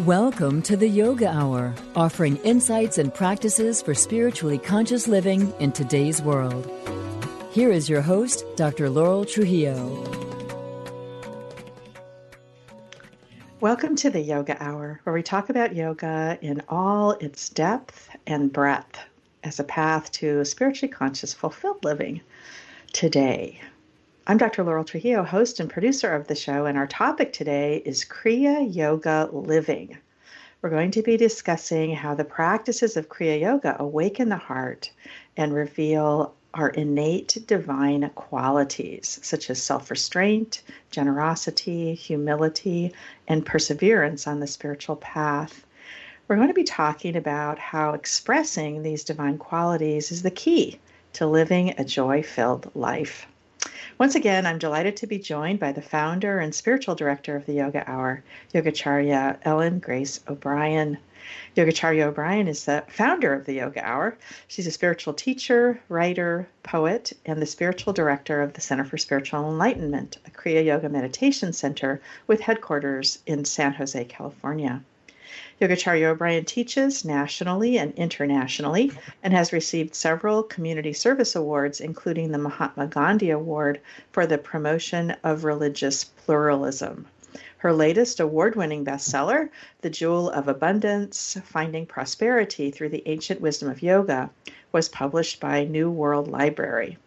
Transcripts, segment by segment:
Welcome to the Yoga Hour, offering insights and practices for spiritually conscious living in today's world. Here is your host, Dr. Laurel Trujillo. Welcome to the Yoga Hour, where we talk about yoga in all its depth and breadth as a path to spiritually conscious, fulfilled living today. I'm Dr. Laurel Trujillo, host and producer of the show, and our topic today is Kriya Yoga living. We're going to be discussing how the practices of Kriya Yoga awaken the heart and reveal our innate divine qualities, such as self-restraint, generosity, humility, and perseverance on the spiritual path. We're going to be talking about how expressing these divine qualities is the key to living a joy-filled life. Once again, I'm delighted to be joined by the founder and spiritual director of the Yoga Hour, Yogacharya Ellen Grace O'Brian. Yogacharya O'Brian is the founder of the Yoga Hour. She's a spiritual teacher, writer, poet, and the spiritual director of the Center for Spiritual Enlightenment, a Kriya Yoga meditation center with headquarters in San Jose, California. Yogacharya O'Brian teaches nationally and internationally and has received several community service awards, including the Mahatma Gandhi Award for the promotion of religious pluralism. Her latest award-winning bestseller, The Jewel of Abundance, Finding Prosperity Through the Ancient Wisdom of Yoga, was published by New World Library.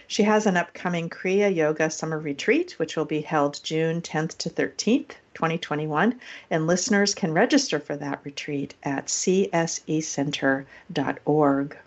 She has an upcoming Kriya Yoga Summer Retreat, which will be held June 10th to 13th, 2021, and listeners can register for that retreat at csecenter.org.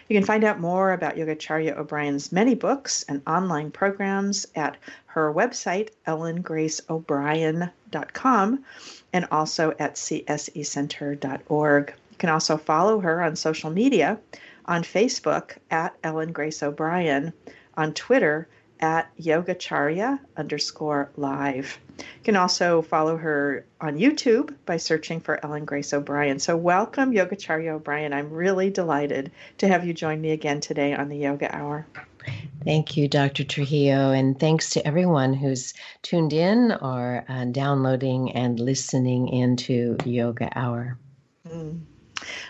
You can find out more about Yogacharya O'Brian's many books and online programs at her website, ellengraceo'brian.com, and also at csecenter.org. You can also follow her on social media, on Facebook at Ellen Grace O'Brian, on Twitter at Yogacharya_live. You can also follow her on YouTube by searching for Ellen Grace O'Brian. So welcome, Yogacharya O'Brian. I'm really delighted to have you join me again today on the Yoga Hour. Thank you, Dr. Trujillo, and thanks to everyone who's tuned in or downloading and listening into Yoga Hour.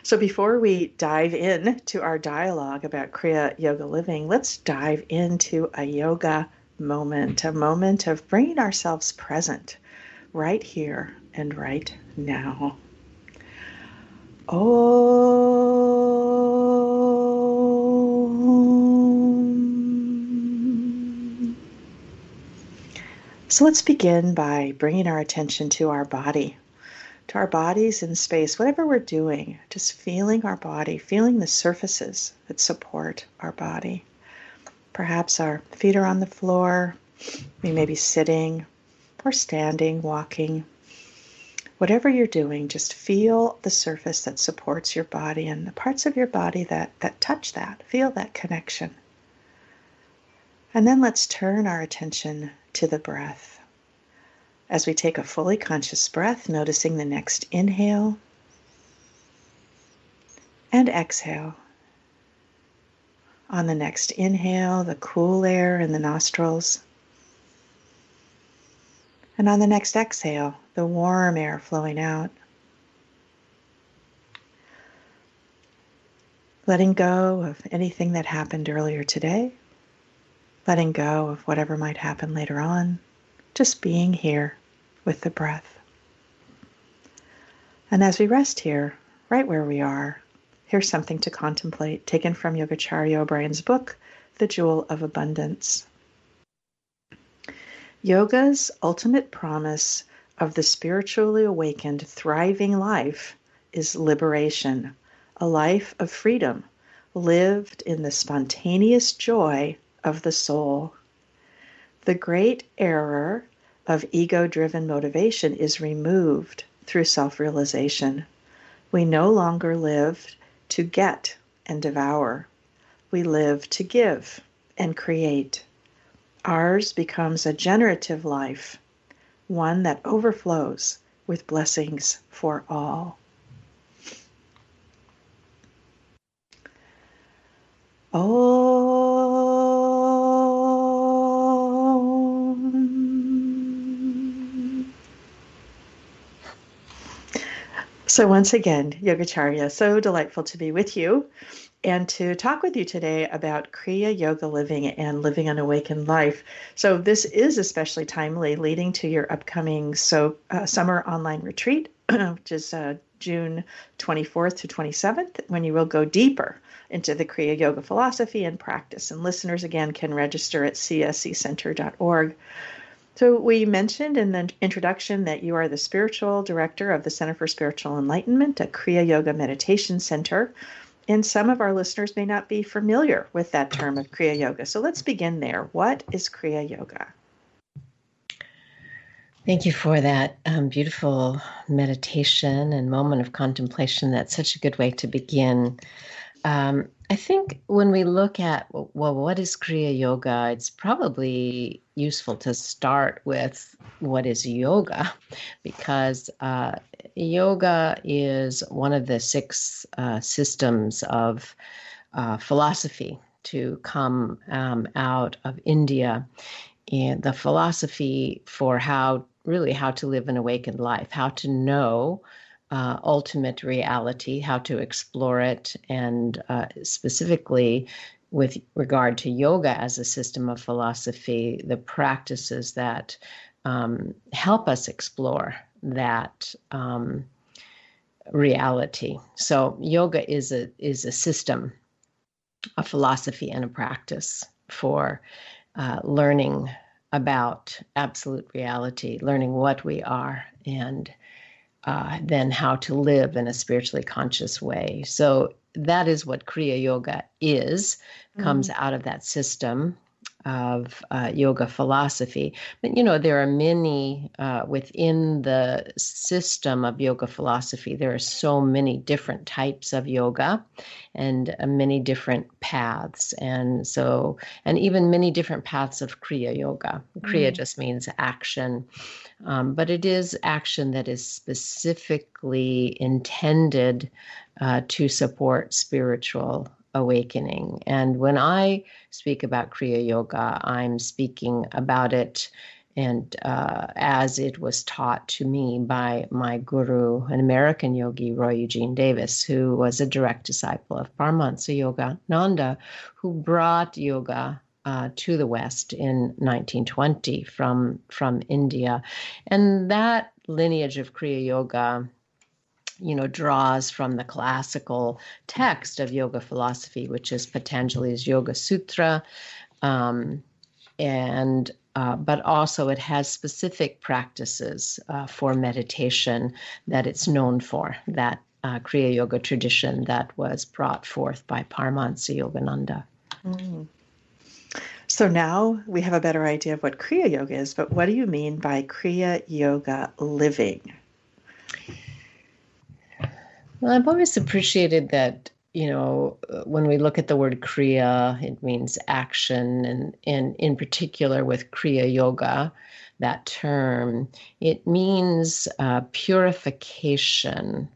So before we dive in to our dialogue about Kriya Yoga living, let's dive into a yoga moment, a moment of bringing ourselves present right here and right now. Om. So let's begin by bringing our attention to our body. To our bodies in space, whatever we're doing, just feeling our body, feeling the surfaces that support our body. Perhaps our feet are on the floor, we may be sitting or standing, walking. Whatever you're doing, just feel the surface that supports your body and the parts of your body that touch that, feel that connection. And then let's turn our attention to the breath. As we take a fully conscious breath, noticing the next inhale and exhale. On the next inhale, the cool air in the nostrils. And on the next exhale, the warm air flowing out. Letting go of anything that happened earlier today. Letting go of whatever might happen later on. Just being here with the breath. And as we rest here, right where we are, here's something to contemplate, taken from Yogacharya O'Brian's book, The Jewel of Abundance. Yoga's ultimate promise of the spiritually awakened, thriving life is liberation, a life of freedom, lived in the spontaneous joy of the soul. The great error of ego-driven motivation is removed through self-realization. We no longer live to get and devour. We live to give and create. Ours becomes a generative life, one that overflows with blessings for all. So once again, Yogacharya, so delightful to be with you and to talk with you today about Kriya Yoga living and living an awakened life. So this is especially timely leading to your upcoming summer online retreat, which is June 24th to 27th, when you will go deeper into the Kriya Yoga philosophy and practice. And listeners, again, can register at csccenter.org. So we mentioned in the introduction that you are the spiritual director of the Center for Spiritual Enlightenment, a Kriya Yoga meditation center. And some of our listeners may not be familiar with that term of Kriya Yoga. So let's begin there. What is Kriya Yoga? Thank you for that beautiful meditation and moment of contemplation. That's such a good way to begin. I think when we look at, well, what is Kriya Yoga, it's probably useful to start with what is yoga, because yoga is one of the six systems of philosophy to come out of India. And the philosophy for how to live an awakened life, how to know ultimate reality, how to explore it, and specifically with regard to yoga as a system of philosophy, the practices that help us explore that reality. So yoga is a system, a philosophy, and a practice for learning about absolute reality, learning what we are, and then how to live in a spiritually conscious way. So that is what Kriya Yoga is, comes out of that system of yoga philosophy. But, there are many within the system of yoga philosophy. There are so many different types of yoga and many different paths. And even many different paths of Kriya Yoga. Kriya just means action. But it is action that is specifically intended to support spiritual awakening. And when I speak about Kriya Yoga, I'm speaking about it and as it was taught to me by my guru, an American yogi, Roy Eugene Davis, who was a direct disciple of Paramahansa Yogananda, who brought yoga to the West in 1920 from India. And that lineage of Kriya Yoga draws from the classical text of yoga philosophy, which is Patanjali's Yoga Sutra, but also it has specific practices for meditation that it's known for, that Kriya Yoga tradition that was brought forth by Paramahansa Yogananda. So now we have a better idea of what Kriya Yoga is, but what do you mean by Kriya Yoga living? Well, I've always appreciated that, when we look at the word Kriya, it means action, and in particular with Kriya Yoga, that term, it means purification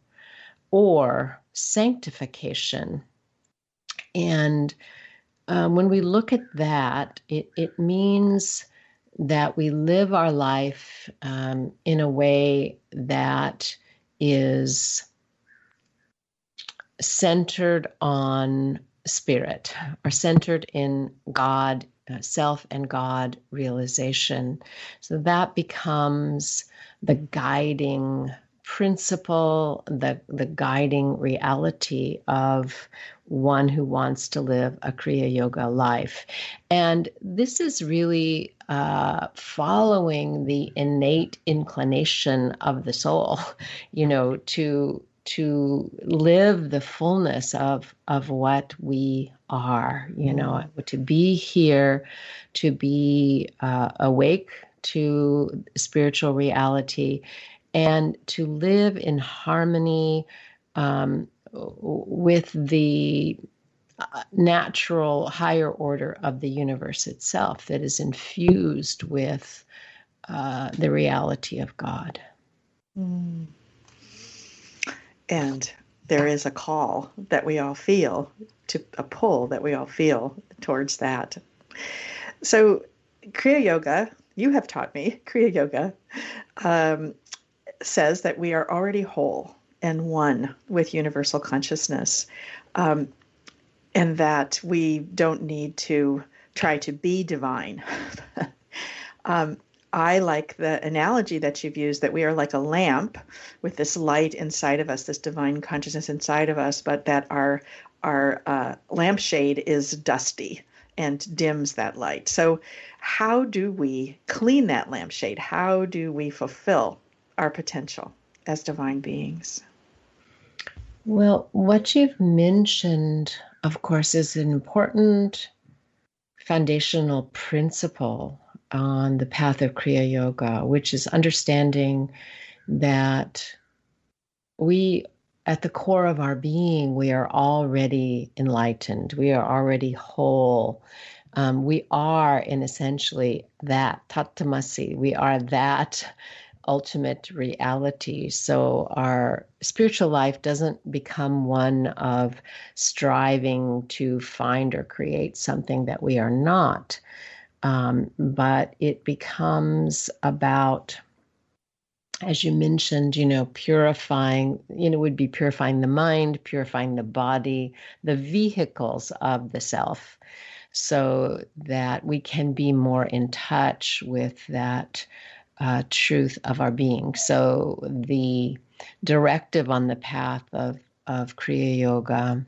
or sanctification. And when we look at that, it means that we live our life in a way that is centered on spirit, or centered in God, self and God realization. So that becomes the guiding principle, the guiding reality of one who wants to live a Kriya Yoga life. And this is really following the innate inclination of the soul, to live the fullness of what we are, to be here, to be awake to spiritual reality, and to live in harmony with the natural higher order of the universe itself that is infused with the reality of God. And there is a call that we all feel, a pull that we all feel towards that. So Kriya Yoga, you have taught me, Kriya Yoga says that we are already whole, and one with universal consciousness, and that we don't need to try to be divine. I like the analogy that you've used, that we are like a lamp with this light inside of us, this divine consciousness inside of us, but that our lampshade is dusty and dims that light. So how do we clean that lampshade? How do we fulfill our potential as divine beings? Well, what you've mentioned, of course, is an important foundational principle on the path of Kriya Yoga, which is understanding that we, at the core of our being, we are already enlightened. We are already whole. We are, in essentially, that tattamasi. We are that ultimate reality. So our spiritual life doesn't become one of striving to find or create something that we are not. But it becomes about, as you mentioned, purifying, would be purifying the mind, purifying the body, the vehicles of the self, so that we can be more in touch with that truth of our being. So the directive on the path of Kriya Yoga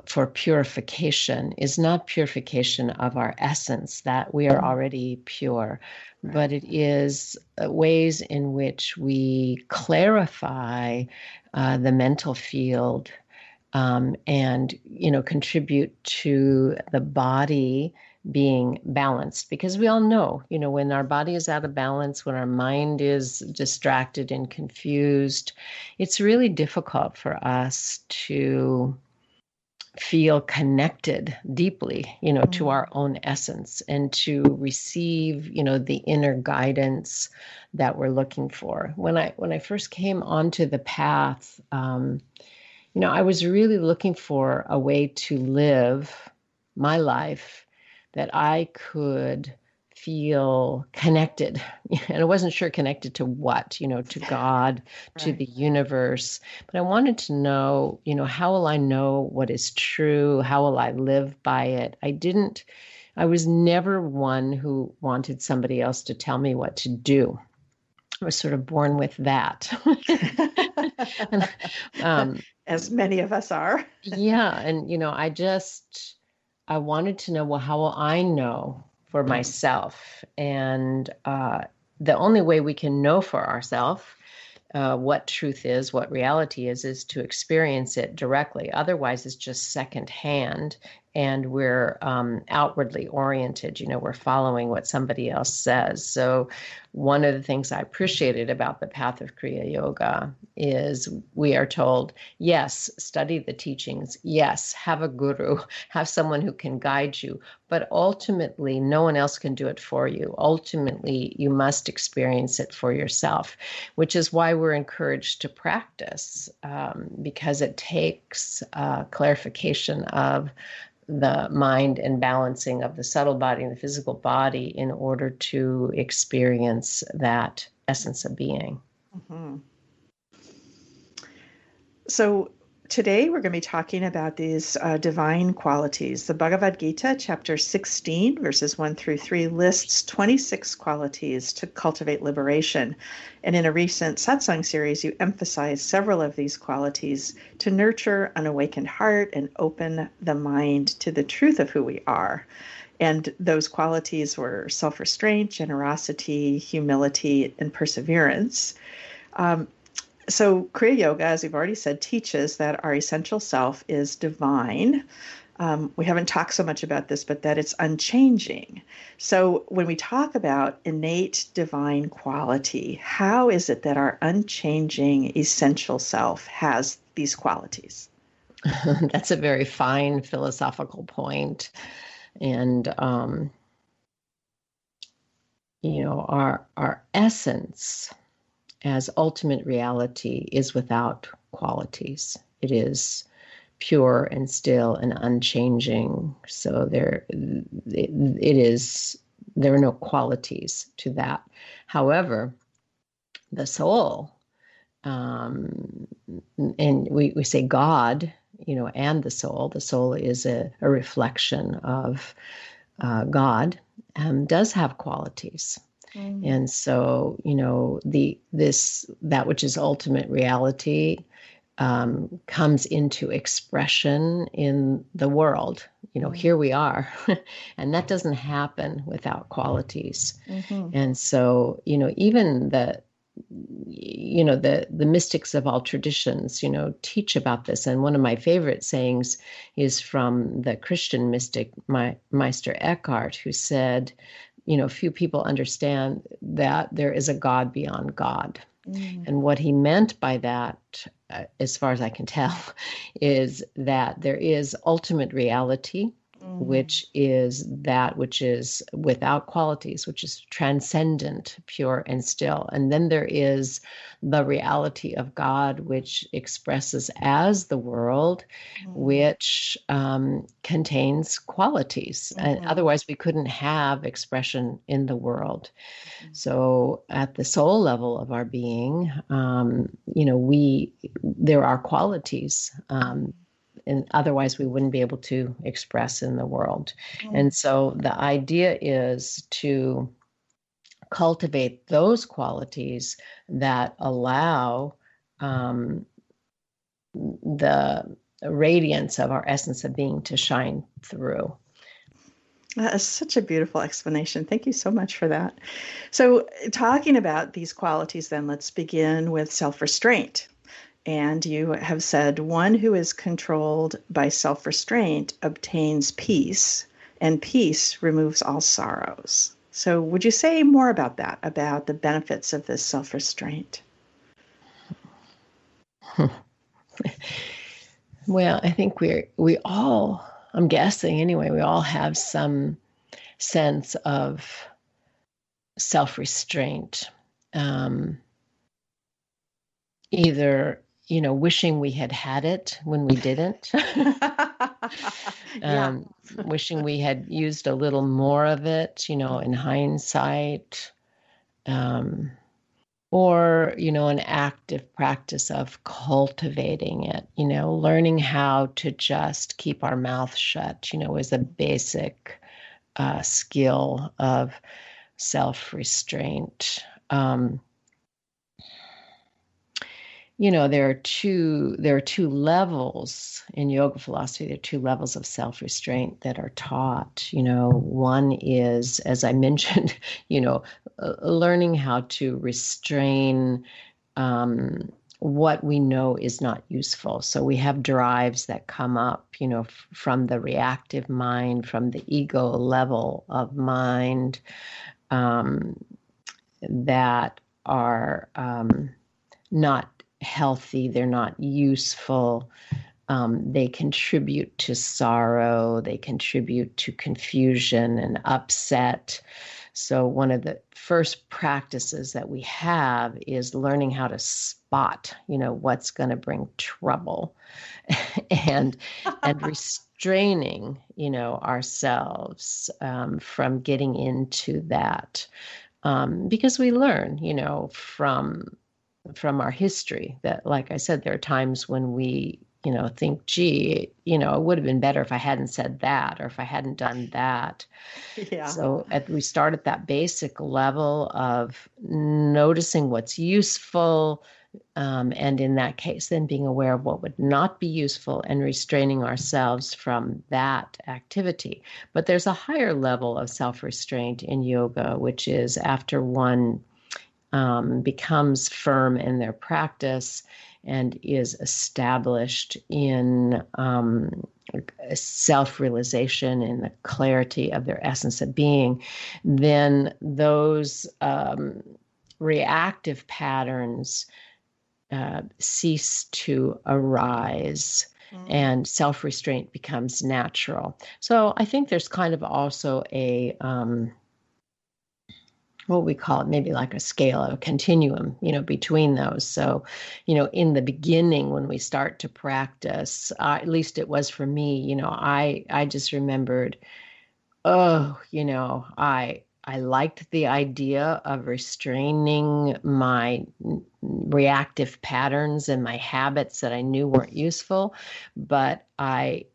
for purification is not purification of our essence, that we are already pure, but it is ways in which we clarify the mental field, and contribute to the body being balanced. Because we all know, when our body is out of balance, when our mind is distracted and confused, it's really difficult for us to feel connected deeply, to our own essence, and to receive, the inner guidance that we're looking for. When I first came onto the path, I was really looking for a way to live my life that I could feel connected. And I wasn't sure connected to what, to God, to the universe. But I wanted to know, how will I know what is true? How will I live by it? I was never one who wanted somebody else to tell me what to do. I was sort of born with that. And, as many of us are. Yeah. And, I wanted to know, well, how will I know for myself? And the only way we can know for ourselves what truth is, what reality is to experience it directly. Otherwise, it's just secondhand, and we're outwardly oriented. We're following what somebody else says. So one of the things I appreciated about the path of Kriya Yoga is we are told, yes, study the teachings. Yes, have a guru, have someone who can guide you. But ultimately, no one else can do it for you. Ultimately, you must experience it for yourself, which is why we're encouraged to practice, because it takes clarification of the mind and balancing of the subtle body and the physical body in order to experience that essence of being. Mm-hmm. So today we're going to be talking about these divine qualities. The Bhagavad Gita, chapter 16, verses 1 through 3, lists 26 qualities to cultivate liberation. And in a recent satsang series, you emphasize several of these qualities to nurture an awakened heart and open the mind to the truth of who we are. And those qualities were self-restraint, generosity, humility, and perseverance. So Kriya Yoga, as we've already said, teaches that our essential self is divine. We haven't talked so much about this, but that it's unchanging. So when we talk about innate divine quality, how is it that our unchanging essential self has these qualities? That's a very fine philosophical point. And, our essence as ultimate reality is without qualities. It is pure and still and unchanging. So there are no qualities to that. However, the soul and we say God, and the soul. The soul is a reflection of God, does have qualities. And so, that which is ultimate reality comes into expression in the world. Here we are, and that doesn't happen without qualities. And so, even the mystics of all traditions, teach about this. And one of my favorite sayings is from the Christian mystic, Meister Eckhart, who said, few people understand that there is a God beyond God. And what he meant by that, as far as I can tell, is that there is ultimate reality, which is that which is without qualities, which is transcendent, pure and still. And then there is the reality of God, which expresses as the world, which contains qualities. And otherwise, we couldn't have expression in the world. So at the soul level of our being, there are qualities, and otherwise we wouldn't be able to express in the world. And so the idea is to cultivate those qualities that allow the radiance of our essence of being to shine through. That is such a beautiful explanation. Thank you so much for that. So talking about these qualities, then let's begin with self-restraint. And you have said one who is controlled by self-restraint obtains peace, and peace removes all sorrows. So would you say more about that, about the benefits of this self-restraint? Well, I think we all, I'm guessing anyway, we all have some sense of self-restraint. Either, wishing we had it when we didn't. Wishing we had used a little more of it, in hindsight. Or, an active practice of cultivating it, learning how to just keep our mouth shut, is a basic skill of self-restraint. There are two levels in yoga philosophy. There are two levels of self-restraint that are taught. One is, as I mentioned, learning how to restrain what we know is not useful. So we have drives that come up, from the reactive mind, from the ego level of mind, that are not healthy, they're not useful, they contribute to sorrow, they contribute to confusion and upset. So one of the first practices that we have is learning how to spot, what's going to bring trouble, and restraining, ourselves from getting into that, because we learn, from our history that, like I said, there are times when we, think, gee, it would have been better if I hadn't said that, or if I hadn't done that. Yeah. So we start at that basic level of noticing what's useful, and in that case, then being aware of what would not be useful and restraining ourselves from that activity. But there's a higher level of self-restraint in yoga, which is after one becomes firm in their practice and is established in self-realization and the clarity of their essence of being, then those reactive patterns cease to arise, and self-restraint becomes natural. So I think there's kind of also a what we call it, maybe like a scale, a continuum, between those. So, in the beginning, when we start to practice, at least it was for me, I just remembered, I liked the idea of restraining my reactive patterns and my habits that I knew weren't useful. But I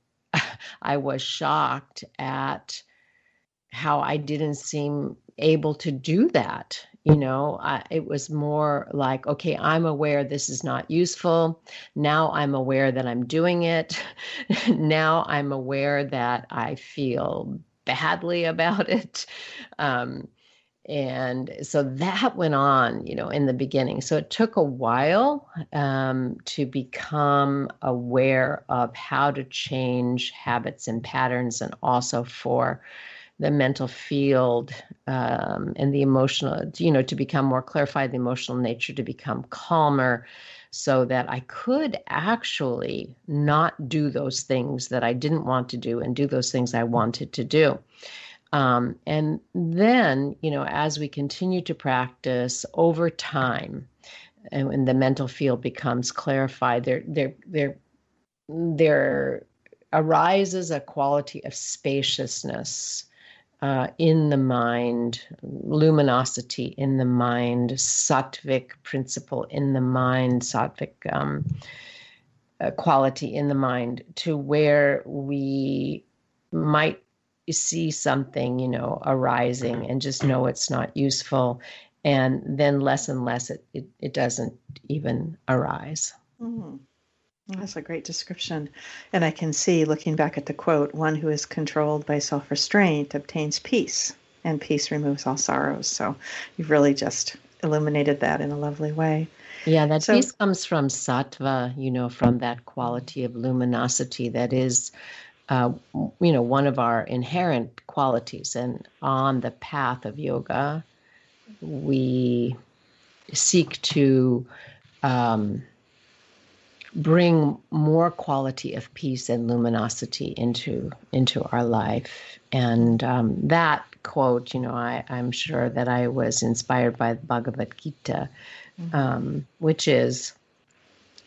was shocked at how I didn't seem able to do that. It was more like, okay, I'm aware this is not useful. Now I'm aware that I'm doing it. Now I'm aware that I feel badly about it. And so that went on, in the beginning. So it took a while to become aware of how to change habits and patterns, and also for the mental field and the emotional, to become more clarified, the emotional nature to become calmer, so that I could actually not do those things that I didn't want to do and do those things I wanted to do. And then, as we continue to practice over time, and when the mental field becomes clarified, there arises a quality of spaciousness in the mind, luminosity in the mind, sattvic principle in the mind, sattvic quality in the mind, to where we might see something, arising and just know it's not useful. And then less and less it doesn't even arise. Mm. That's a great description. And I can see, looking back at the quote, one who is controlled by self-restraint obtains peace, and peace removes all sorrows. So you've really just illuminated that in a lovely way. Yeah, that peace comes from sattva, from that quality of luminosity that is, one of our inherent qualities. And on the path of yoga, we seek to bring more quality of peace and luminosity into our life. And that quote, I'm sure that I was inspired by the Bhagavad Gita, which is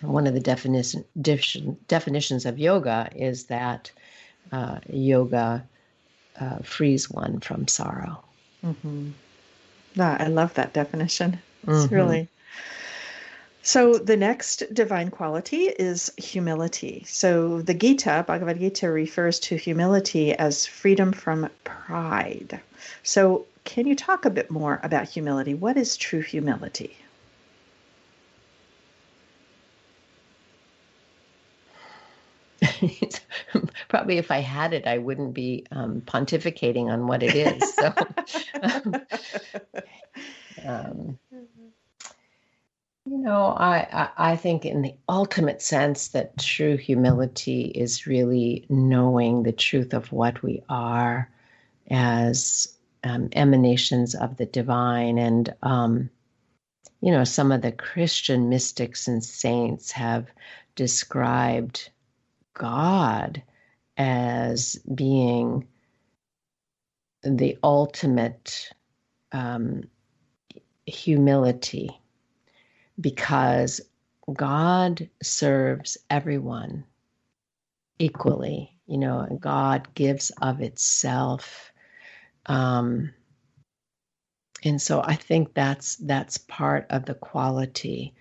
one of the definitions of yoga, is that yoga frees one from sorrow. Mm-hmm. I love that definition. It's really... So the next divine quality is humility. So the Gita, Bhagavad Gita, refers to humility as freedom from pride. So can you talk a bit more about humility? What is true humility? Probably if I had it, I wouldn't be pontificating on what it is. So, I think in the ultimate sense that true humility is really knowing the truth of what we are as emanations of the divine. And, some of the Christian mystics and saints have described God as being the ultimate humility, because God serves everyone equally. God gives of itself. And so I think that's part of the quality.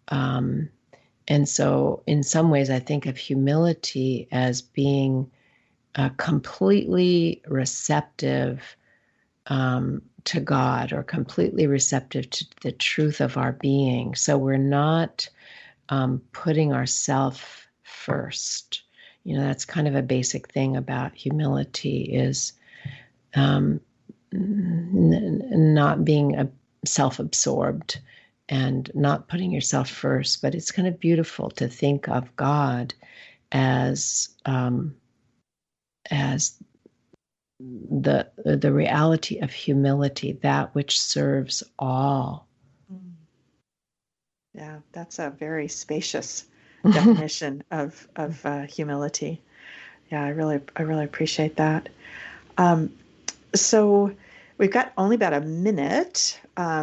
And so in some ways, I think of humility as being completely receptive to God, or completely receptive to the truth of our being. So we're not putting ourselves first. That's kind of a basic thing about humility, is not being self-absorbed and not putting yourself first. But it's kind of beautiful to think of God as the reality of humility, that which serves all. Yeah, that's a very spacious definition of humility. Yeah, I really appreciate that. So we've got only about a minute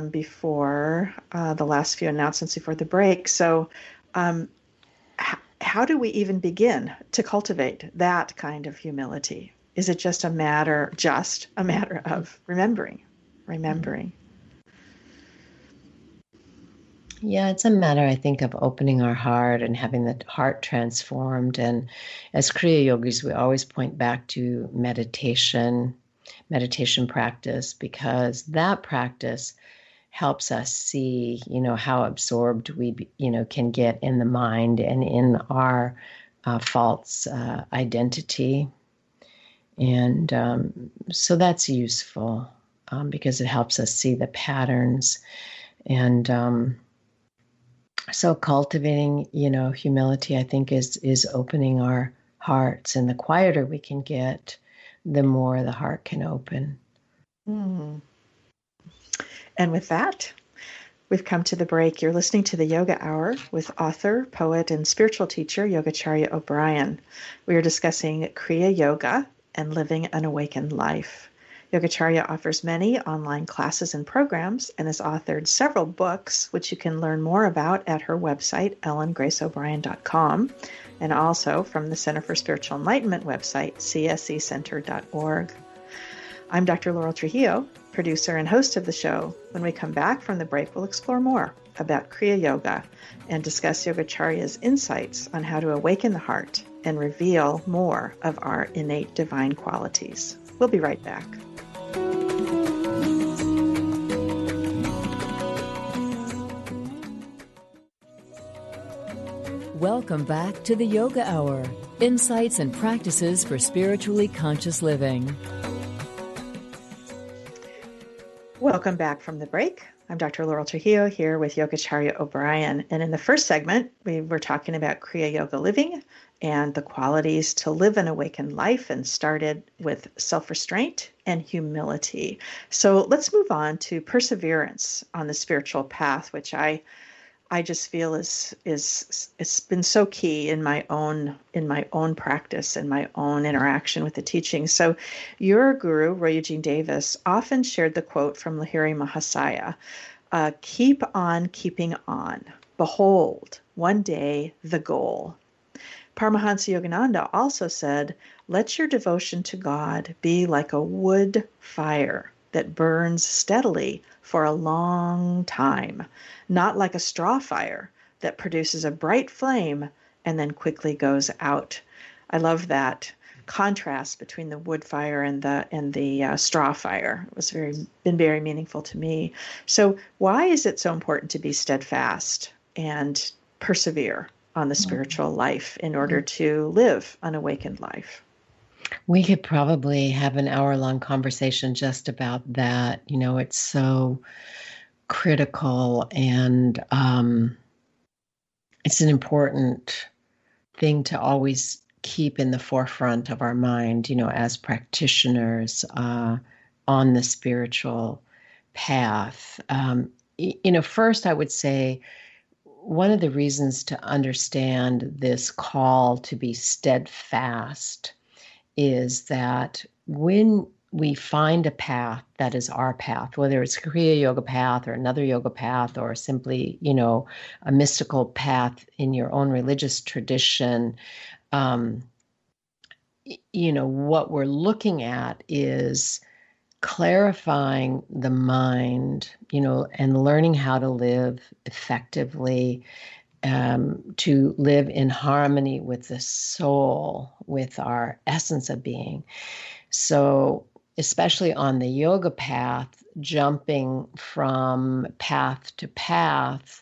before the last few announcements before the break. So how do we even begin to cultivate that kind of humility? Is it just a matter of remembering? Yeah, it's a matter, I think, of opening our heart and having the heart transformed. And as Kriya Yogis, we always point back to meditation practice, because that practice helps us see, how absorbed we, can get in the mind and in our false identity. And so that's useful because it helps us see the patterns. And so cultivating, humility, I think, is opening our hearts. And the quieter we can get, the more the heart can open. Mm. And with that, we've come to the break. You're listening to the Yoga Hour with author, poet, and spiritual teacher Yogacharya O'Brian. We are discussing Kriya Yoga and living an awakened life. Yogacharya offers many online classes and programs and has authored several books, which you can learn more about at her website, ellengraceobrien.com, and also from the Center for Spiritual Enlightenment website, csecenter.org. I'm Dr. Laurel Trujillo, producer and host of the show. When we come back from the break, we'll explore more about Kriya Yoga and discuss Yogacharya's insights on how to awaken the heart and reveal more of our innate divine qualities. We'll be right back. Welcome back to the Yoga Hour, insights and practices for spiritually conscious living. Welcome back from the break. I'm Dr. Laurel Trujillo here with Yogacharya O'Brian. And in the first segment, we were talking about Kriya Yoga living and the qualities to live an awakened life, and started with self-restraint and humility. So let's move on to perseverance on the spiritual path, which I just feel is it's been so key in my own practice and my own interaction with the teaching. So your guru, Roy Eugene Davis, often shared the quote from Lahiri Mahasaya, keep on keeping on. Behold, one day the goal. Paramahansa Yogananda also said, let your devotion to God be like a wood fire that burns steadily for a long time, not like a straw fire that produces a bright flame and then quickly goes out. I love that contrast between the wood fire and the straw fire. It was been very meaningful to me. So why is it so important to be steadfast and persevere on the spiritual life in order to live an awakened life? We could probably have an hour-long conversation just about that. It's so critical, and it's an important thing to always keep in the forefront of our mind, as practitioners on the spiritual path. First, I would say one of the reasons to understand this call to be steadfast is that when we find a path that is our path, whether it's a Kriya Yoga path or another yoga path or simply, a mystical path in your own religious tradition, what we're looking at is clarifying the mind, and learning how to live effectively, to live in harmony with the soul, with our essence of being. So, especially on the yoga path, jumping from path to path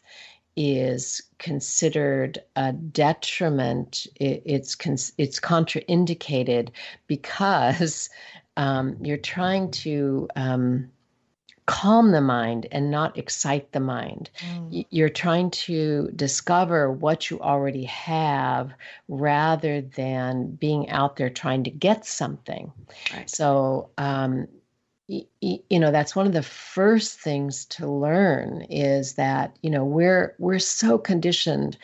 is considered a detriment. It's contraindicated because you're trying to calm the mind and not excite the mind. You're trying to discover what you already have rather than being out there trying to get something. Right. So, that's one of the first things to learn is that, we're so conditioned,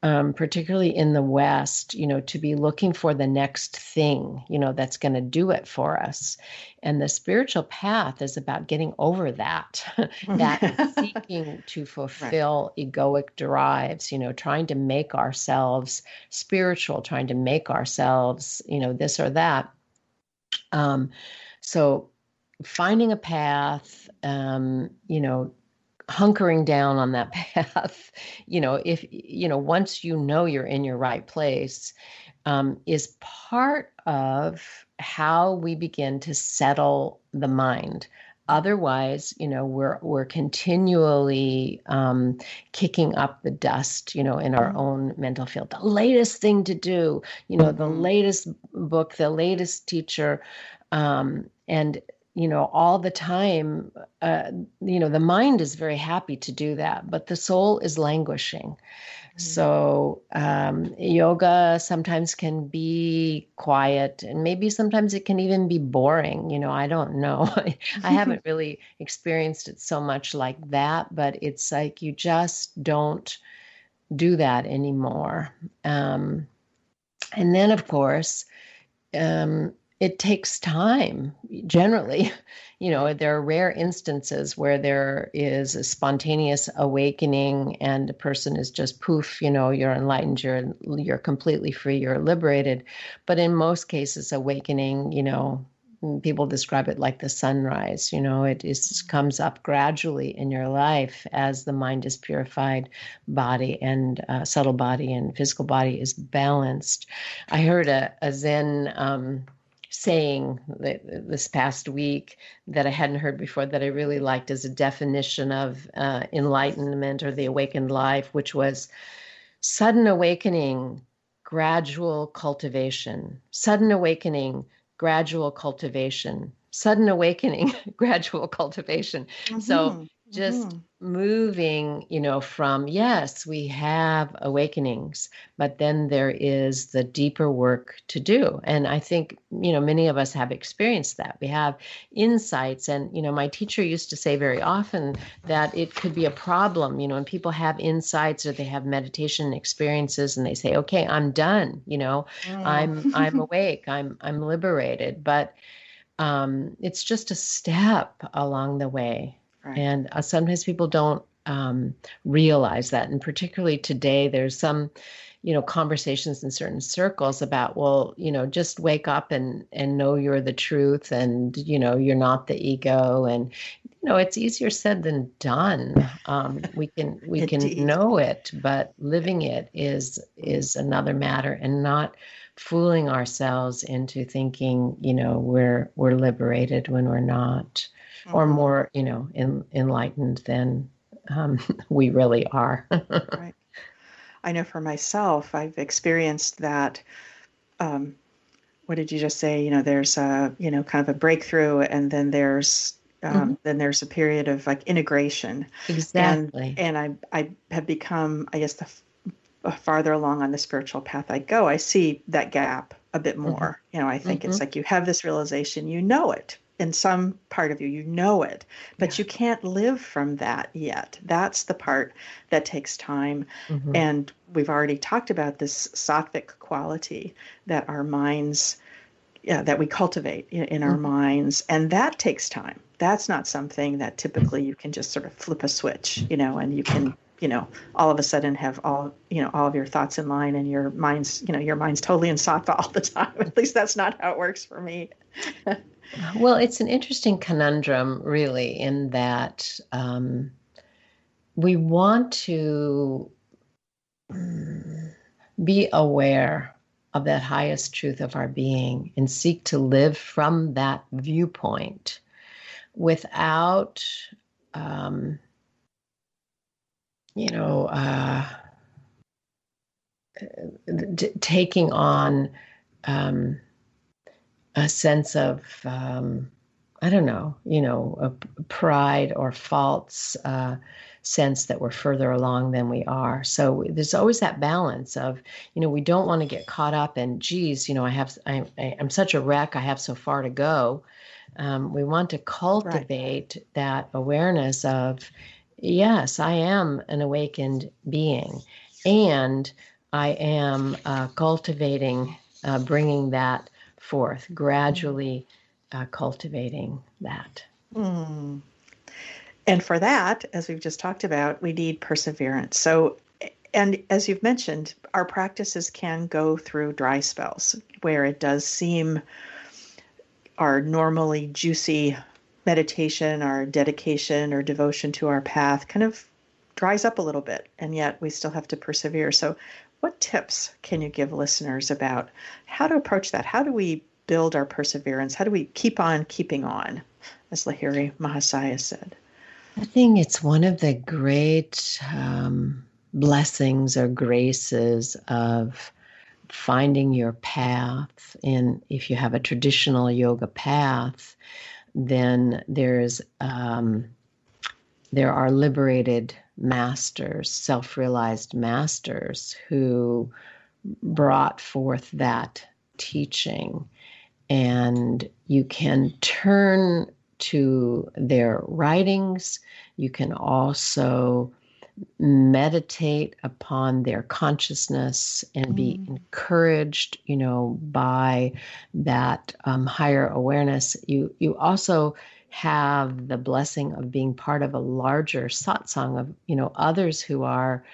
particularly in the West, to be looking for the next thing, that's going to do it for us. And the spiritual path is about getting over that, that seeking to fulfill egoic drives, trying to make ourselves spiritual, trying to make ourselves, this or that. So finding a path, hunkering down on that path, if, once you're in your right place, is part of how we begin to settle the mind. Otherwise, we're continually kicking up the dust, in our own mental field. The latest thing to do, the latest book, the latest teacher, and all the time, the mind is very happy to do that, but the soul is languishing. So yoga sometimes can be quiet, and maybe sometimes it can even be boring. I don't know. I haven't really experienced it so much like that, but it's like you just don't do that anymore. And then, of course, it takes time generally. There are rare instances where there is a spontaneous awakening and a person is just poof, you're enlightened, you're completely free, you're liberated. But in most cases, awakening, people describe it like the sunrise. It comes up gradually in your life as the mind is purified, body and subtle body and physical body is balanced. I heard a Zen saying this past week that I hadn't heard before that I really liked as a definition of enlightenment or the awakened life, which was sudden awakening, gradual cultivation, sudden awakening, gradual cultivation, sudden awakening, gradual cultivation. So just moving, from, yes, we have awakenings, but then there is the deeper work to do. And I think, many of us have experienced that. We have insights. And, my teacher used to say very often that it could be a problem, when people have insights or they have meditation experiences and they say, okay, I'm done, I'm awake, I'm liberated. But it's just a step along the way. Right. And sometimes people don't realize that. And particularly today, there's some, conversations in certain circles about, well, just wake up and know you're the truth and, you're not the ego. And, it's easier said than done. We can know it, but living it is another matter, and not fooling ourselves into thinking, we're liberated when we're not, or more, enlightened than we really are. Right. I know for myself, I've experienced that. What did you just say? There's a, kind of a breakthrough, and then there's a period of like integration. Exactly. And I have become, I guess, the farther along on the spiritual path I go, I see that gap a bit more. I think it's like you have this realization, it in some part of you, it, but you can't live from that yet. That's the part that takes time. And we've already talked about this sattvic quality that our minds, that we cultivate in our minds. And that takes time. That's not something that typically you can just sort of flip a switch, and you can, all of a sudden have all of your thoughts in line, and your mind's totally in sattva all the time. At least that's not how it works for me. Well, it's an interesting conundrum, really, in that we want to be aware of that highest truth of our being and seek to live from that viewpoint without, taking on a sense of, a pride or false sense that we're further along than we are. So there's always that balance of, we don't want to get caught up in, geez, I'm such a wreck, I have so far to go. We want to cultivate that awareness of, yes, I am an awakened being, and I am cultivating, bringing that forth, gradually cultivating that. And for that, as we've just talked about, we need perseverance. So, and as you've mentioned, our practices can go through dry spells where it does seem our normally juicy meditation, our dedication or devotion to our path kind of dries up a little bit, and yet we still have to persevere. So what tips can you give listeners about how to approach that? How do we build our perseverance? How do we keep on keeping on, as Lahiri Mahasaya said? I think it's one of the great blessings or graces of finding your path. And if you have a traditional yoga path, then there are liberated masters, self-realized masters who brought forth that teaching. And you can turn to their writings. You can also meditate upon their consciousness and be encouraged, by that higher awareness. You also have the blessing of being part of a larger satsang of, others who are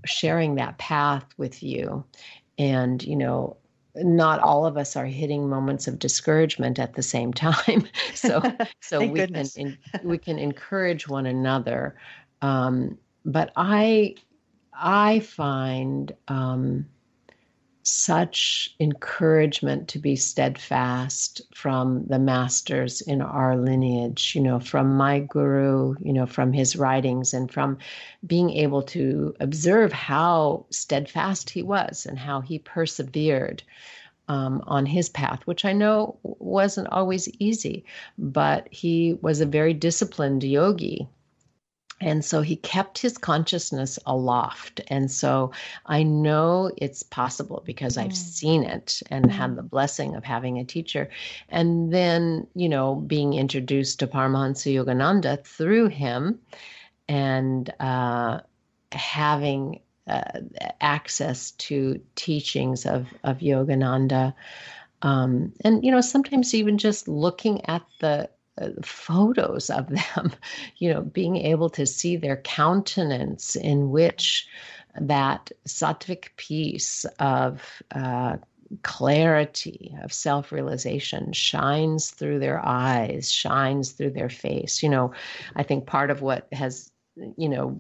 sharing that path with you. And, not all of us are hitting moments of discouragement at the same time. So we can encourage one another. But I find such encouragement to be steadfast from the masters in our lineage, from my guru, from his writings, and from being able to observe how steadfast he was and how he persevered on his path, which I know wasn't always easy, but he was a very disciplined yogi. And so he kept his consciousness aloft. And so I know it's possible because I've seen it and had the blessing of having a teacher. And then, being introduced to Paramahansa Yogananda through him and having access to teachings of Yogananda. And, sometimes even just looking at the photos of them, being able to see their countenance in which that sattvic peace of clarity, of self-realization shines through their eyes, shines through their face. I think part of what has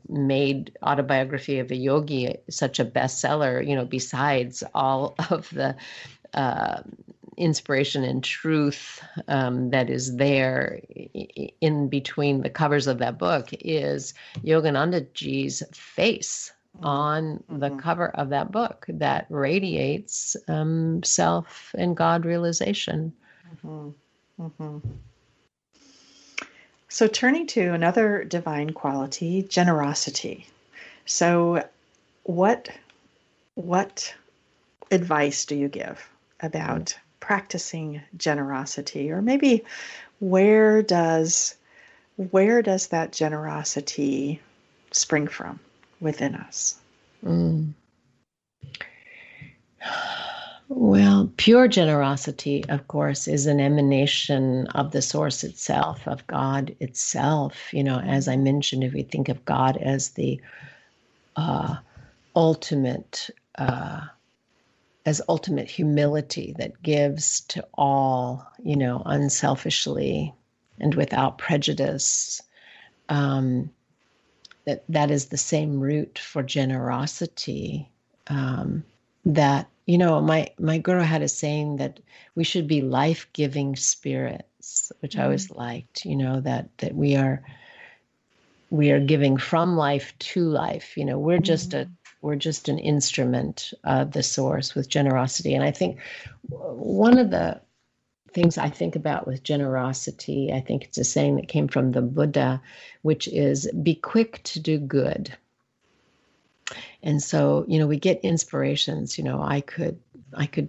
made Autobiography of a Yogi such a bestseller, besides all of the inspiration and truth that is there in between the covers of that book, is Yogananda Ji's face on the cover of that book that radiates self and God realization. So turning to another divine quality, generosity. So what advice do you give about practicing generosity? Or maybe where does that generosity spring from within us? Well, pure generosity, of course, is an emanation of the source itself, of God itself. As I mentioned, if we think of God as the ultimate humility that gives to all, unselfishly and without prejudice, that is the same root for generosity. That my guru had a saying that we should be life-giving spirits, which I always liked. That we are giving from life to life. We're just an instrument of the source with generosity. And I think one of the things I think about with generosity, I think it's a saying that came from the Buddha, which is be quick to do good. And so, we get inspirations, I could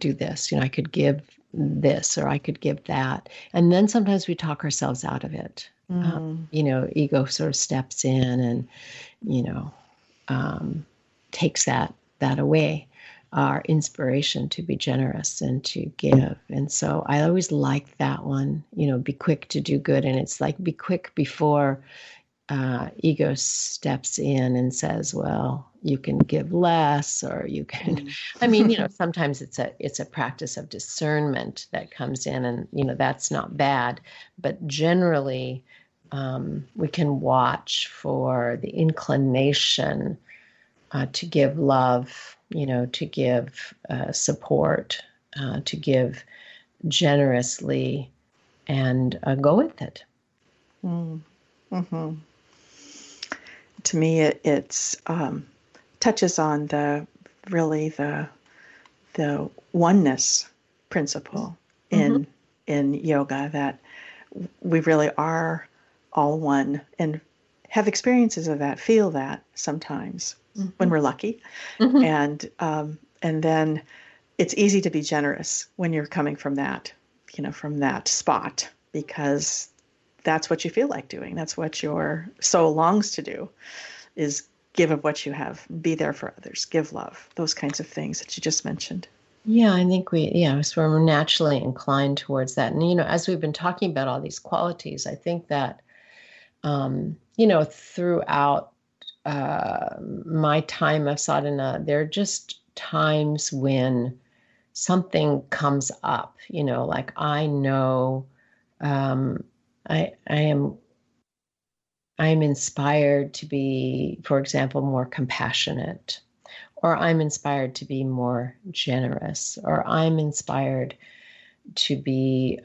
do this, I could give this, or I could give that. And then sometimes we talk ourselves out of it. Ego sort of steps in and, takes that away, our inspiration to be generous and to give. And so I always like that one, be quick to do good. And it's like, be quick before ego steps in and says, well, you can give less, or you can, I mean, sometimes it's a practice of discernment that comes in, and, that's not bad, but generally, we can watch for the inclination to give love, to give support, to give generously, and go with it. Mm-hmm. To me, it's touches on the oneness principle in yoga, that we really are all one, and have experiences of that, feel that sometimes when we're lucky, and then it's easy to be generous when you're coming from that, from that spot, because that's what you feel like doing. That's what your soul longs to do, is give of what you have, be there for others, give love, those kinds of things that you just mentioned. Yeah, I think so we're naturally inclined towards that. And, as we've been talking about all these qualities, I think that, throughout my time of sadhana, there are just times when something comes up, like I know I'm inspired to be, for example, more compassionate, or I'm inspired to be more generous, or I'm inspired to be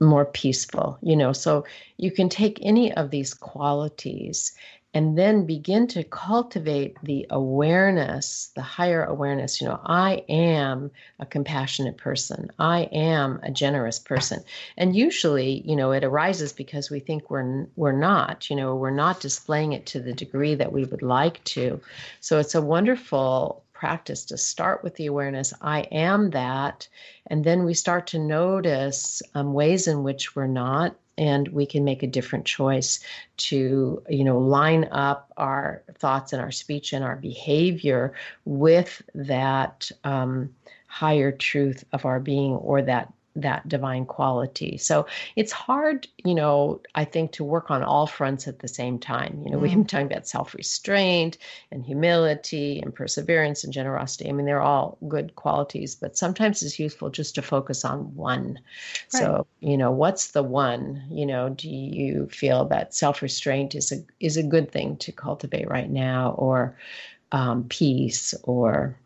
more peaceful, So you can take any of these qualities and then begin to cultivate the awareness, the higher awareness. I am a compassionate person. I am a generous person. And usually, it arises because we think we're not, we're not displaying it to the degree that we would like to. So it's a wonderful practice to start with the awareness, I am that, and then we start to notice ways in which we're not, and we can make a different choice to, line up our thoughts and our speech and our behavior with that higher truth of our being, or that divine quality. So it's hard, I think, to work on all fronts at the same time. We've been talking about self-restraint and humility and perseverance and generosity. I mean, they're all good qualities, but sometimes it's useful just to focus on one. Right. So, what's the one? Do you feel that self-restraint is a good thing to cultivate right now, or peace, or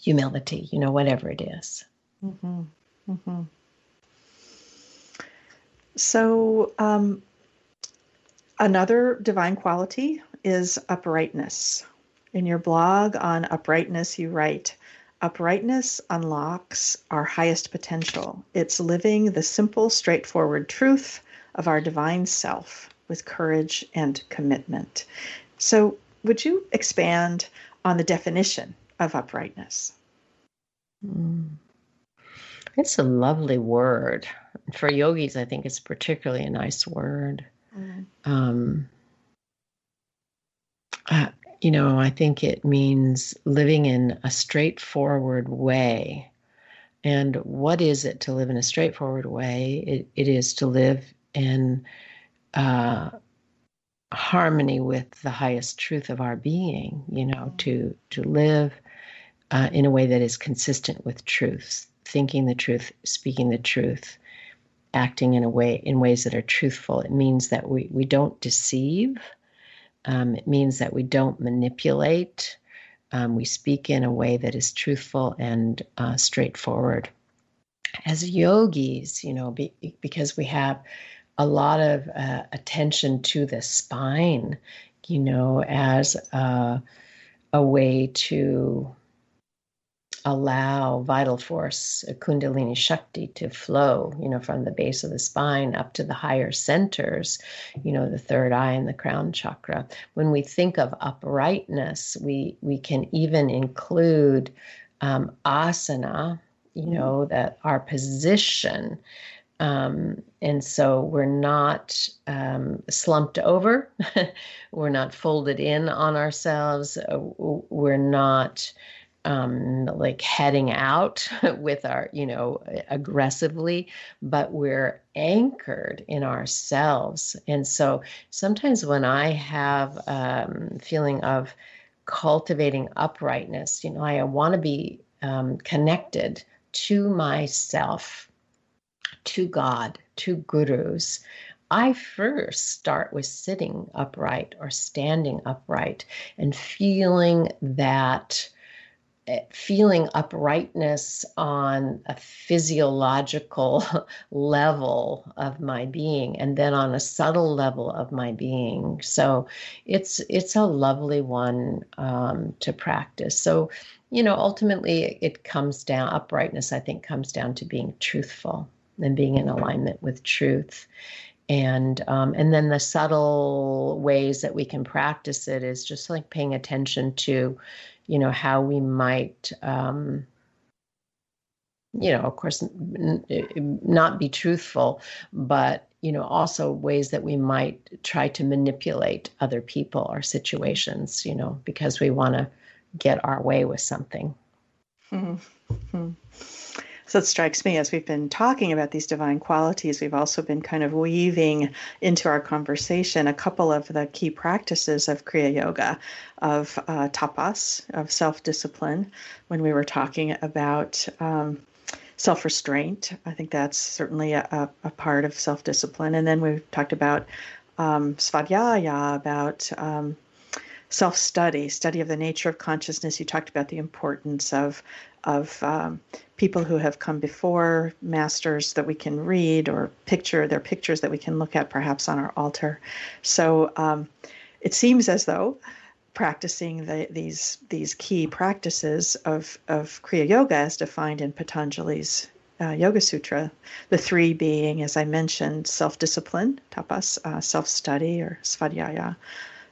humility, whatever it is. Mm-hmm. Mm-hmm. So another divine quality is uprightness. In your blog on uprightness, you write, uprightness unlocks our highest potential. It's living the simple, straightforward truth of our divine self with courage and commitment. So would you expand on the definition of uprightness? It's a lovely word. For yogis, I think it's particularly a nice word. I think it means living in a straightforward way. And what is it to live in a straightforward way? It is to live in harmony with the highest truth of our being, to live in a way that is consistent with truth, thinking the truth, speaking the truth, acting in ways that are truthful. It means that we don't deceive. It means that we don't manipulate. We speak in a way that is truthful and straightforward. As yogis, because we have a lot of attention to the spine, as a way to allow vital force, Kundalini Shakti, to flow, from the base of the spine up to the higher centers, the third eye and the crown chakra. When we think of uprightness, we can even include asana, that our position. And so we're not slumped over. We're not folded in on ourselves. We're not like heading out with our, aggressively, but we're anchored in ourselves. And so sometimes when I have feeling of cultivating uprightness, I want to be connected to myself, to God, to gurus. I first start with sitting upright or standing upright and feeling uprightness on a physiological level of my being, and then on a subtle level of my being. So it's a lovely one to practice. So, ultimately it comes down, uprightness, I think, comes down to being truthful and being in alignment with truth. And then the subtle ways that we can practice it is just like paying attention to, how we might, of course, not be truthful, but, also ways that we might try to manipulate other people or situations, because we want to get our way with something. Mm-hmm. So it strikes me, as we've been talking about these divine qualities, we've also been kind of weaving into our conversation a couple of the key practices of Kriya Yoga, of tapas, of self-discipline, when we were talking about self-restraint. I think that's certainly a part of self-discipline. And then we've talked about svadhyaya, about self-study, study of the nature of consciousness. You talked about the importance of people who have come before, masters that we can read or their pictures that we can look at perhaps on our altar. So it seems as though practicing these key practices of Kriya Yoga as defined in Patanjali's Yoga Sutra, the three being, as I mentioned, self-discipline, tapas, self-study or svadhyaya,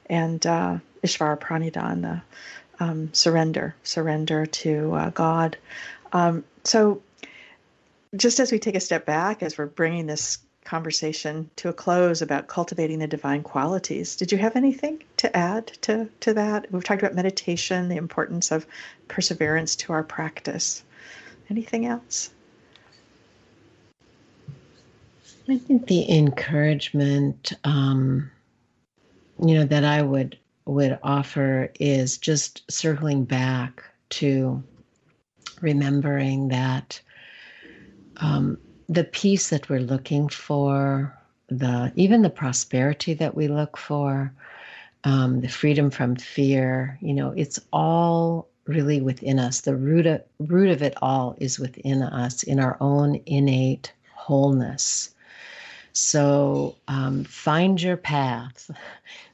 and Ishvara Pranidhana, surrender to God. So just as we take a step back, as we're bringing this conversation to a close about cultivating the divine qualities, did you have anything to add to that? We've talked about meditation, the importance of perseverance to our practice. Anything else? I think the encouragement, that I would offer is just circling back to remembering that the peace that we're looking for, even the prosperity that we look for, the freedom from fear, it's all really within us. The root of it all is within us, in our own innate wholeness. So find your path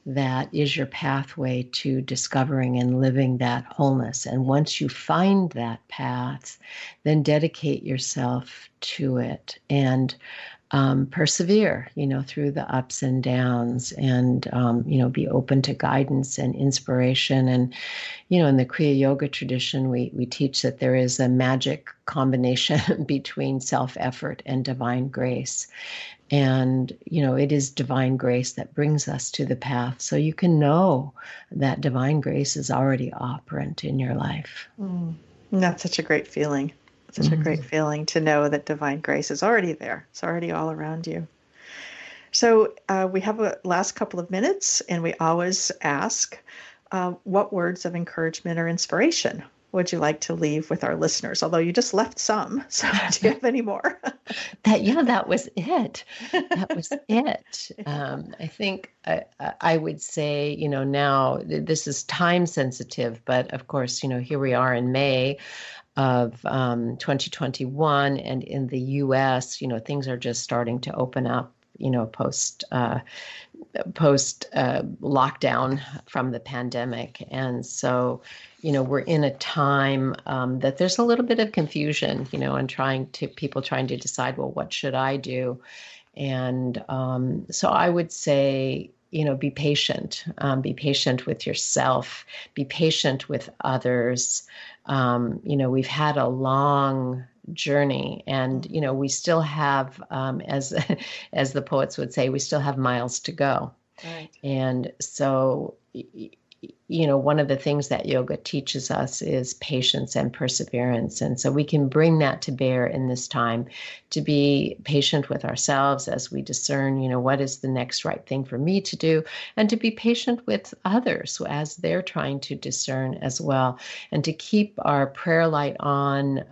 that is your pathway to discovering and living that wholeness. And once you find that path, then dedicate yourself to it and persevere, through the ups and downs, and, be open to guidance and inspiration. And, in the Kriya Yoga tradition, we teach that there is a magic combination between self-effort and divine grace. And, it is divine grace that brings us to the path. So you can know that divine grace is already operant in your life. That's such a great feeling. Such a great feeling to know that divine grace is already there. It's already all around you. So we have a last couple of minutes, and we always ask, what words of encouragement or inspiration would you like to leave with our listeners? Although you just left some, so do you have any more? That was it. That was it. I think I would say, now this is time sensitive, but of course, here we are in May of 2021, and in the U.S., things are just starting to open up, post lockdown from the pandemic. And so, we're in a time that there's a little bit of confusion, and people trying to decide, well, what should I do? And so I would say, be patient with yourself, be patient with others. We've had a long journey, and we still have, as the poets would say, we still have miles to go. Right. And so one of the things that yoga teaches us is patience and perseverance. And so we can bring that to bear in this time, to be patient with ourselves as we discern, what is the next right thing for me to do, and to be patient with others as they're trying to discern as well, and to keep our prayer light on,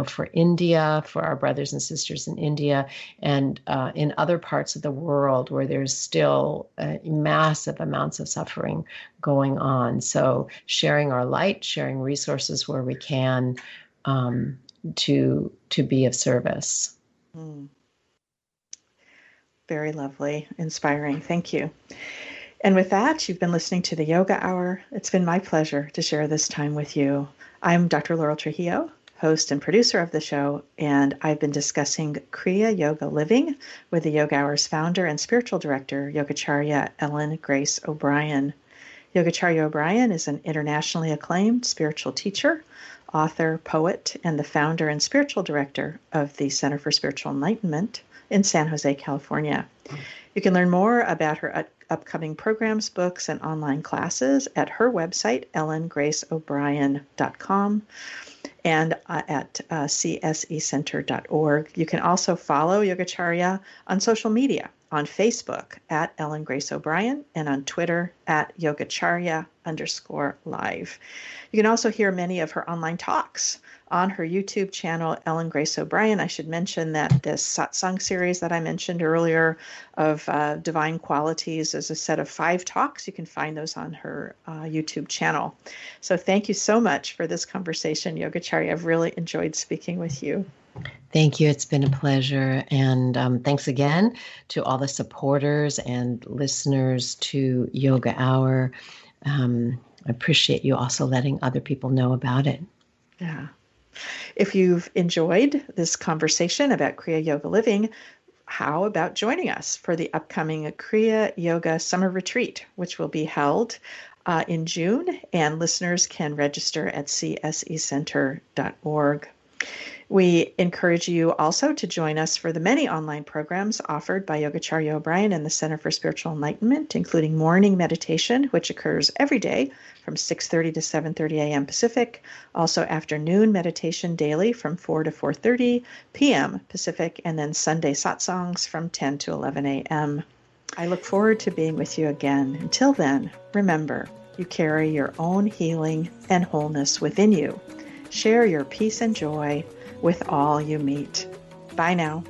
for India, for our brothers and sisters in India, and in other parts of the world where there's still massive amounts of suffering going on. So sharing our light, sharing resources where we can, to be of service. Very lovely, inspiring. Thank you. And with that, you've been listening to the Yoga Hour. It's been my pleasure to share this time with you. I'm Dr. Laurel Trujillo, host and producer of the show, and I've been discussing Kriya Yoga living with the Yoga Hour's founder and spiritual director, Yogacharya Ellen Grace O'Brian. Yogacharya O'Brian is an internationally acclaimed spiritual teacher, author, poet, and the founder and spiritual director of the Center for Spiritual Enlightenment in San Jose, California. You can learn more about her upcoming programs, books, and online classes at her website, ellengraceobrian.com, and at csecenter.org. You can also follow Yogacharya on social media, on Facebook at Ellen Grace O'Brian, and on Twitter at Yogacharya_live. You can also hear many of her online talks on her YouTube channel, Ellen Grace O'Brian. I should mention that this satsang series that I mentioned earlier of divine qualities is a set of 5 talks. You can find those on her YouTube channel. So thank you so much for this conversation, Yogacharya. I've really enjoyed speaking with you. Thank you. It's been a pleasure. And thanks again to all the supporters and listeners to Yoga Hour. I appreciate you also letting other people know about it. Yeah. If you've enjoyed this conversation about Kriya Yoga living, how about joining us for the upcoming Kriya Yoga Summer Retreat, which will be held in June, and listeners can register at csecenter.org. We encourage you also to join us for the many online programs offered by Yogacharya O'Brian and the Center for Spiritual Enlightenment, including morning meditation, which occurs every day from 6:30 to 7:30 a.m. Pacific. Also afternoon meditation daily from 4 to 4:30 p.m. Pacific, and then Sunday satsangs from 10 to 11 a.m. I look forward to being with you again. Until then, remember, you carry your own healing and wholeness within you. Share your peace and joy with all you meet. Bye now.